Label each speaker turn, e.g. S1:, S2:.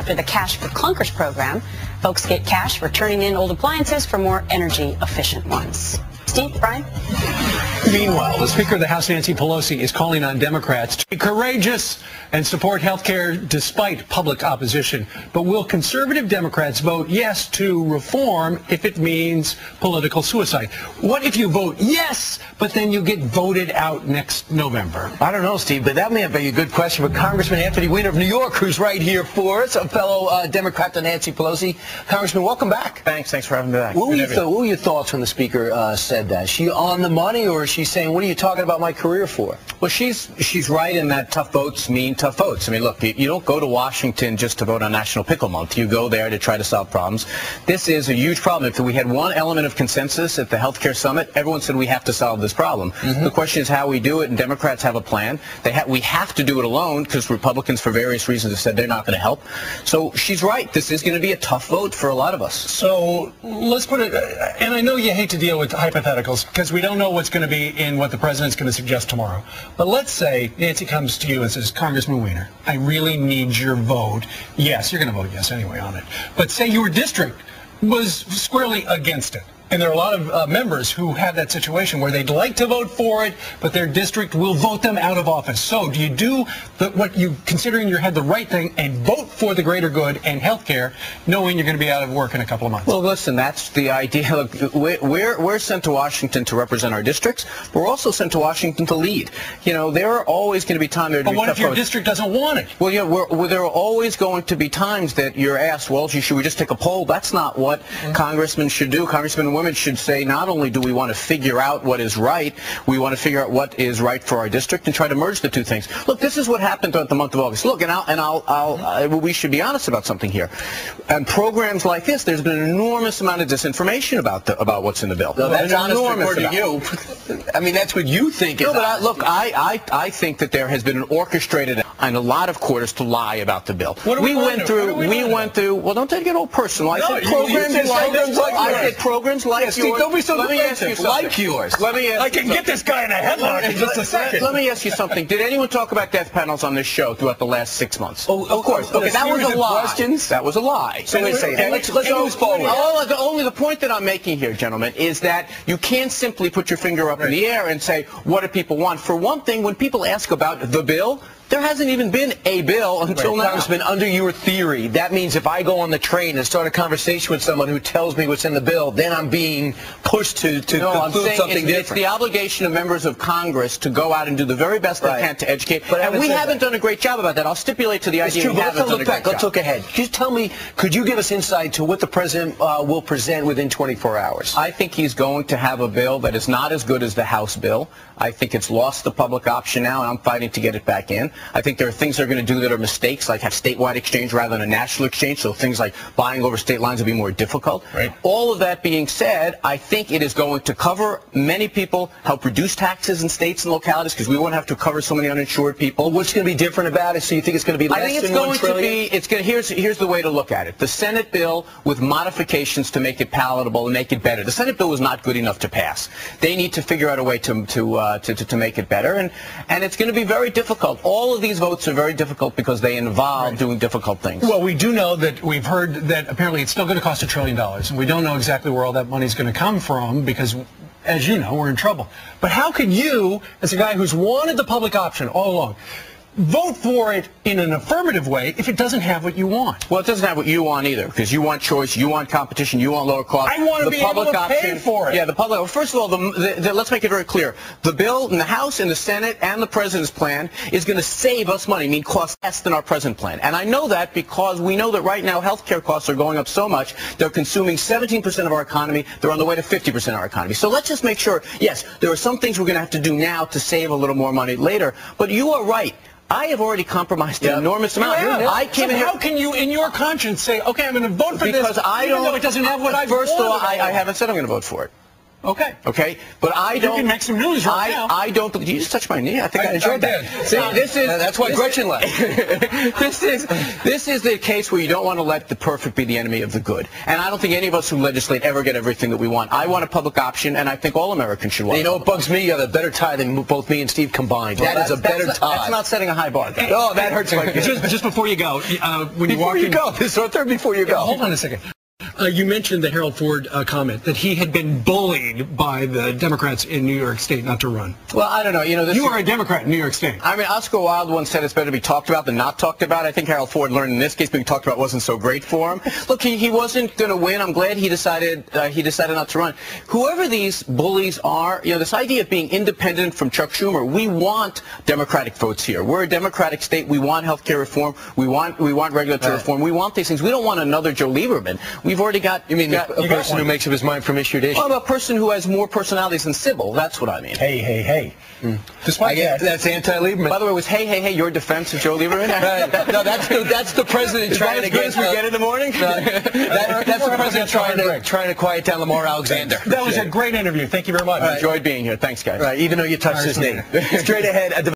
S1: after the Cash for Clunkers program. Folks get cash for turning in old appliances for more energy-efficient ones. Steve, Brian?
S2: Meanwhile, the Speaker of the House, Nancy Pelosi, is calling on Democrats to be courageous and support health care despite public opposition. But will conservative Democrats vote yes to reform if it means political suicide? What if you vote yes, but then you get voted out next November?
S3: I don't know, Steve, but that may be a good question for Congressman Anthony Weiner of New York, who's right here for us, a fellow Democrat to Nancy Pelosi. Congressman, welcome back.
S4: Thanks for having me back.
S3: What were your thoughts when the Speaker said that? Is she on the money, or is she saying, what are you talking about my career for?
S4: Well, she's right in that tough votes mean tough votes. I mean, look, you don't go to Washington just to vote on National Pickle Month. You go there to try to solve problems. This is a huge problem. If we had one element of consensus at the healthcare summit, everyone said we have to solve this problem. The question is how we do it, and Democrats have a plan. We have to do it alone because Republicans, for various reasons, have said they're not going to help. So she's right. This is going to be a tough vote for a lot of us.
S2: So let's put it, and I know you hate to deal with hypotheticals because we don't know what's going to be in what the president's going to suggest tomorrow. But let's say Nancy comes to you and says, Congressman Weiner, I really need your vote. Yes, you're going to vote yes anyway on it. But say your district was squarely against it. And there are a lot of members who have that situation where they'd like to vote for it, but their district will vote them out of office. So do you do what you consider in your head the right thing and vote for the greater good and health care, knowing you're going to be out of work in a couple of months?
S4: Well, listen, that's the idea. Look, we're sent to Washington to represent our districts, but we're also sent to Washington to lead. You know, there are always going to be times there to
S2: But
S4: be
S2: what
S4: tough
S2: if your
S4: votes.
S2: district doesn't want it?
S4: Well, yeah, there are always going to be times that you're asked, well, should we just take a poll? That's not what congressmen should do. Congressmen and women should say, not only do we want to figure out what is right, we want to figure out what is right for our district and try to merge the two things. Look, this is what happened throughout the month of August. Look, we should be honest about something here. And programs like this, there's been an enormous amount of disinformation about what's in the bill.
S3: No, that's honest according to you. I mean, that's what you think.
S4: No, but look, I think that there has been an orchestrated in a lot of quarters to lie about the bill.
S2: We went through.
S4: Well, don't take it all personal. I said programs like yours.
S3: Steve, don't be so
S4: Let me ask you something.
S3: like yours.
S4: Let me ask
S2: I can get this guy in a headlock in just a second.
S4: Let me ask you something. Did anyone talk about death panels on this show throughout the last 6 months?
S3: Oh, of course.
S4: Okay, that was a lie.
S3: Questions?
S4: That was a lie.
S3: So let's move forward.
S4: Only the point that I'm making here, gentlemen, is that you can't simply put your finger up in the air and say, what do people want? For one thing, when people ask about the bill, there hasn't even been a bill until now.
S3: Congressman, under your theory, that means if I go on the train and start a conversation with someone who tells me what's in the bill, then I'm being pushed to conclude something different.
S4: It's the obligation of members of Congress to go out and do the very best they can to educate. And we haven't done a great job about that. I'll stipulate to the idea we haven't done a great job.
S3: Let's look ahead. Just tell me, could you give us insight to what the president will present within 24 hours?
S4: I think he's going to have a bill that is not as good as the House bill. I think it's lost the public option now, and I'm fighting to get it back in. I think there are things they're going to do that are mistakes, like have statewide exchange rather than a national exchange, so things like buying over state lines will be more difficult.
S2: Right.
S4: All of that being said, I think it is going to cover many people, help reduce taxes in states and localities, because we won't have to cover so many uninsured people.
S3: Well, what's going to be different about it? So you think it's going to be less than $1 trillion?
S4: Here's the way to look at it. The Senate bill with modifications to make it palatable and make it better. The Senate bill was not good enough to pass. They need to figure out a way to make it better, and it's going to be very difficult. All of these votes are very difficult because they involve doing difficult things.
S2: Well, we do know that we've heard that apparently it's still going to cost $1 trillion, and we don't know exactly where all that money is going to come from because, as you know, we're in trouble. But how could you, as a guy who's wanted the public option all along, vote for it in an affirmative way if it doesn't have what you want?
S4: Well, it doesn't have what you want either, because you want choice, you want competition, you want lower cost.
S2: I want to be able to pay for it.
S4: Yeah, the public. Well, first of all, let's make it very clear. The bill in the House, in the Senate, and the President's plan is going to save us money, mean cost less than our present plan. And I know that because we know that right now health care costs are going up so much, they're consuming 17% of our economy. They're on the way to 50% of our economy. So let's just make sure, yes, there are some things we're going to have to do now to save a little more money later. But you are right. I have already compromised an enormous amount.
S2: I came in here. How can you, in your conscience, say, okay, I'm going to vote for this,
S4: because I
S2: even though it doesn't have what I want?
S4: First of all, I haven't said I'm going to vote for it.
S2: Okay.
S4: Okay, but I don't.
S2: You can make some news right now.
S4: I don't. Did you just touch my knee? I think I enjoyed that.
S3: See, that's why Gretchen left.
S4: This is the case where you don't want to let the perfect be the enemy of the good. And I don't think any of us who legislate ever get everything that we want. I want a public option, and I think all Americans should want.
S3: You know what bugs me? You have a better tie than both me and Steve combined.
S4: Well,
S3: that is a better tie.
S4: That's not setting a high bar.
S3: Oh, that hurts like
S2: just before you go, when
S3: before you go, this is third before you go.
S2: Hold on a second. You mentioned the Harold Ford comment that he had been bullied by the Democrats in New York State not to run.
S4: Well, I don't know. You know,
S2: you are a Democrat in New York State.
S4: I mean, Oscar Wilde once said it's better to be talked about than not talked about. I think Harold Ford learned in this case being talked about wasn't so great for him. Look, he wasn't going to win. I'm glad he decided not to run. Whoever these bullies are, you know, this idea of being independent from Chuck Schumer, we want Democratic votes here. We're a Democratic state. We want health care reform. We want regulatory reform. We want these things. We don't want another Joe Lieberman. We've already got.
S3: You mean a person who makes up his mind from issue to issue?
S4: Well, a person who has more personalities than Sybil. That's what I mean.
S2: Hey.
S3: That's anti-Lieberman.
S4: By the way, was hey your defense of Joe Lieberman?
S3: No, that's the president trying to get
S4: we get in the morning.
S3: That's the president trying to quiet down Lamar Alexander.
S2: That was a great interview. Thank you very much.
S4: I enjoyed being here. Thanks, guys.
S3: Right, even though you touched his knee. Straight ahead.